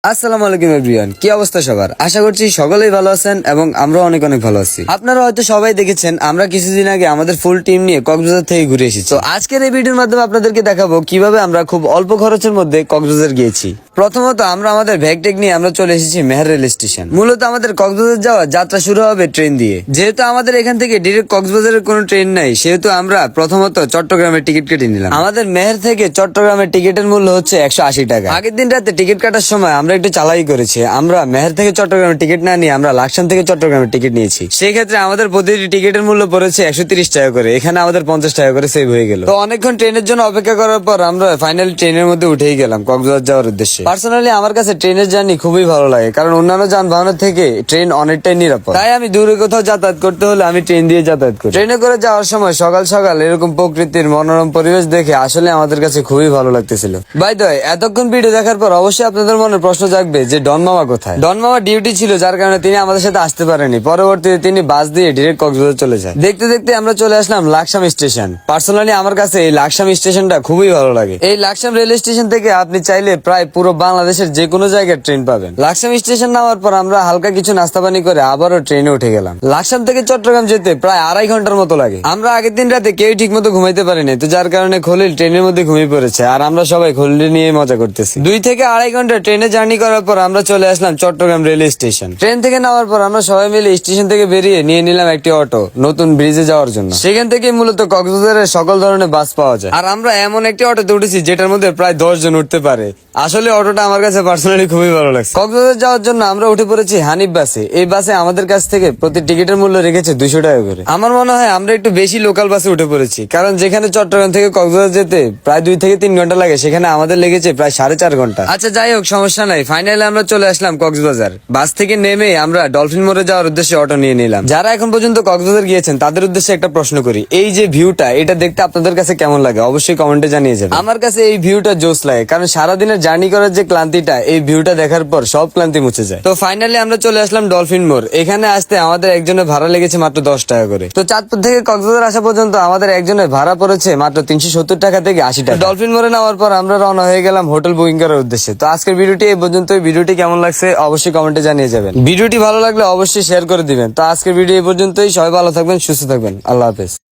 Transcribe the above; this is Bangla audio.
আসসালামু আলাইকুম এভরিওয়ান, কি অবস্থা সবার? আশা করছি সকলেই ভালো আছেন এবং আমরা অনেক অনেক ভালো আছি। আপনারা হয়তো সবাই দেখেছেন আমরা কিছুদিন আগে আমাদের ফুল টিম নিয়ে কক্সবাজার থেকে ঘুরে এসেছি। তো আজকের এই ভিডিওর মাধ্যমে আপনাদেরকে দেখাবো কিভাবে আমরা খুব অল্প খরচের মধ্যে কক্সবাজার গিয়েছি। প্রথমত আমরা আমাদের ব্যাগটেক নিয়ে আমরা চলে এসেছি মেহের রেল স্টেশন। মূলত আমাদের কক্সবাজার যাওয়া যাত্রা শুরু হবে ট্রেন দিয়ে। যেহেতু আমাদের এখান থেকে ডিরেক্ট কক্সবাজারের কোনো ট্রেন নাই, সেহেতু আমরা প্রথমত চট্টগ্রামের টিকিট কেটে নিলাম। আমাদের মেহের থেকে চট্টগ্রামের টিকিটের মূল্য হচ্ছে 180 টাকা। আগের দিন রাতে টিকিট কাটার সময় আমরা একটু চালাই করেছি। আমরা মেহের থেকে চট্টগ্রামের টিকিট না নিয়ে আমরা লাকসাম থেকে চট্টগ্রামের টিকিট নিয়েছি। সেই ক্ষেত্রে আমাদের প্রতিটি টিকিটের মূল্য পড়েছে 130 টাকা করে। এখানে আমাদের 50 টাকা করে সেভ হয়ে গেল। তো অনেকক্ষণ ট্রেনের জন্য অপেক্ষা করার পর আমরা ফাইনালি ট্রেনের মধ্যে উঠেই গেলাম কক্সবাজার যাওয়ার উদ্দেশ্যে। পার্সোনালি আমার কাছে ট্রেনের জার্নি খুবই ভালো লাগে, কারণ অন্যান্য যানবাহনের থেকে ট্রেন অনেকটাই নিরাপদ। তাই আমি দূরে কোথাও যাতায়াত করতে হলে আমি ট্রেন দিয়ে যাতায়াত করি। ট্রেনে করে যাওয়ার সময় সকাল সকাল এরকম প্রকৃতির মনোরম পরিবেশ দেখে আসলে আমাদের কাছে খুবই ভালো লাগতেছিল। বাই দ্য ওয়ে, এতক্ষণ ভিডিও দেখার পর অবশ্যই আপনাদের মনে প্রশ্ন জাগবে যে ডন মামা কোথায়। ডন মামা ডিউটি ছিল, যার কারণে তিনি আমাদের সাথে আসতে পারেনি। পরবর্তীতে তিনি বাস দিয়ে ডিরেক্ট কক্সবাজার চলে যায়। দেখতে দেখতে আমরা চলে আসলাম লাকসাম স্টেশন। পার্সোনালি আমার কাছে এই লাকসাম স্টেশনটা খুবই ভালো লাগে। এই লাকসাম রেল স্টেশন থেকে আপনি চাইলে প্রায় পুরো বাংলাদেশের যে কোনো জায়গায় ট্রেন পাবেন। লাকসাম স্টেশন নামার পর আমরা হালকা কিছু নাস্তা পানি করে আবারও ট্রেনে উঠে গেলাম। লাকসাম থেকে চট্টগ্রাম যেতে প্রায় 2.5 ঘন্টার মতো লাগে। আমরা আগের দিন রাতে কেউ ঠিক মতো ঘুমাইতে পারিনি, তো যার কারণে খলিল ট্রেনের মধ্যে ঘুমিয়ে পড়েছে আর আমরা সবাই খলিল নিয়ে মজা করতেছি। 2 থেকে 2.5 ঘন্টা ট্রেনে জার্নি করার পর আমরা চলে আসলাম চট্টগ্রাম রেল স্টেশন। ট্রেন থেকে নামার পর আমরা সবাই মিলে স্টেশন থেকে বেরিয়ে নিয়ে নিলাম একটি অটো নতুন ব্রিজে যাওয়ার জন্য। সেখান থেকে মূলত কক্সবাজারের সকল ধরনের বাস পাওয়া যায়। আর আমরা এমন একটি অটোতে উঠেছি যেটার মধ্যে প্রায় 10 জন উঠতে পারে। আসলে অটোটা আমার কাছে পার্সোনালি খুবই ভালো লাগছে। কক্সবাজার যাওয়ার জন্য আমরা উঠে পড়েছি হানিফ বাসে। এই বাসে আমাদের কাছ থেকে প্রতি টিকিটের মূল্য রেখেছে 200 টাকা করে। আমার মনে হয় আমরা একটু বেশি লোকাল বাসে উঠে পড়েছি, কারণ যেখানে চট্টগ্রাম থেকে কক্সবাজার যেতে প্রায় 2 থেকে 3 ঘন্টা লাগে, সেখানে আমাদের লেগেছে প্রায় 4.5 ঘন্টা। আচ্ছা যাই হোক, সমস্যা নাই। ফাইনালি আমরা চলে আসলাম কক্সবাজার। বাস থেকে নেমে আমরা ডলফিন মোড়ে যাওয়ার উদ্দেশ্যে অটো নিয়ে নিলাম। যারা এখন পর্যন্ত কক্সবাজার গিয়েছেন তাদের উদ্দেশ্যে একটা প্রশ্ন করি, এই যে ভিউটা, এটা দেখতে আপনাদের কাছে কেমন লাগে অবশ্যই কমেন্টে জানিয়ে যাবেন। আমার কাছে এই ভিউটা জোস লাগে, কারণ সারাদিনের জার্নি করার যে ক্লান্তিটা, এই ভিউটা দেখার পর সব ক্লান্তি মুছে যায়। তো ফাইনালি আমরা চলে আসলাম ডলফিন মোড়। এখানে আসতে আমাদের একজনের ভাড়া লেগেছে মাত্র 10 টাকা করে। তো চাঁদপুর থেকে কক্সবাজার আসা পর্যন্ত আমাদের একজনের ভাড়া পড়েছে মাত্র 370 টাকা থেকে 80 টাকা। ডলফিন মোড়ে নেওয়ার পর আমরা রওনা হয়ে গেলাম হোটেল বুকিং করার উদ্দেশ্যে। তো আজকের ভিডিওটি এই পর্যন্ত। ভিডিওটি কেমন লাগছে অবশ্যই কমেন্টে জানিয়ে যাবেন। ভিডিওটি ভালো লাগলে অবশ্যই শেয়ার করে দিবেন। তো আজকের ভিডিও এই পর্যন্তই। সবাই ভালো থাকবেন, সুস্থ থাকবেন। আল্লাহ হাফেজ।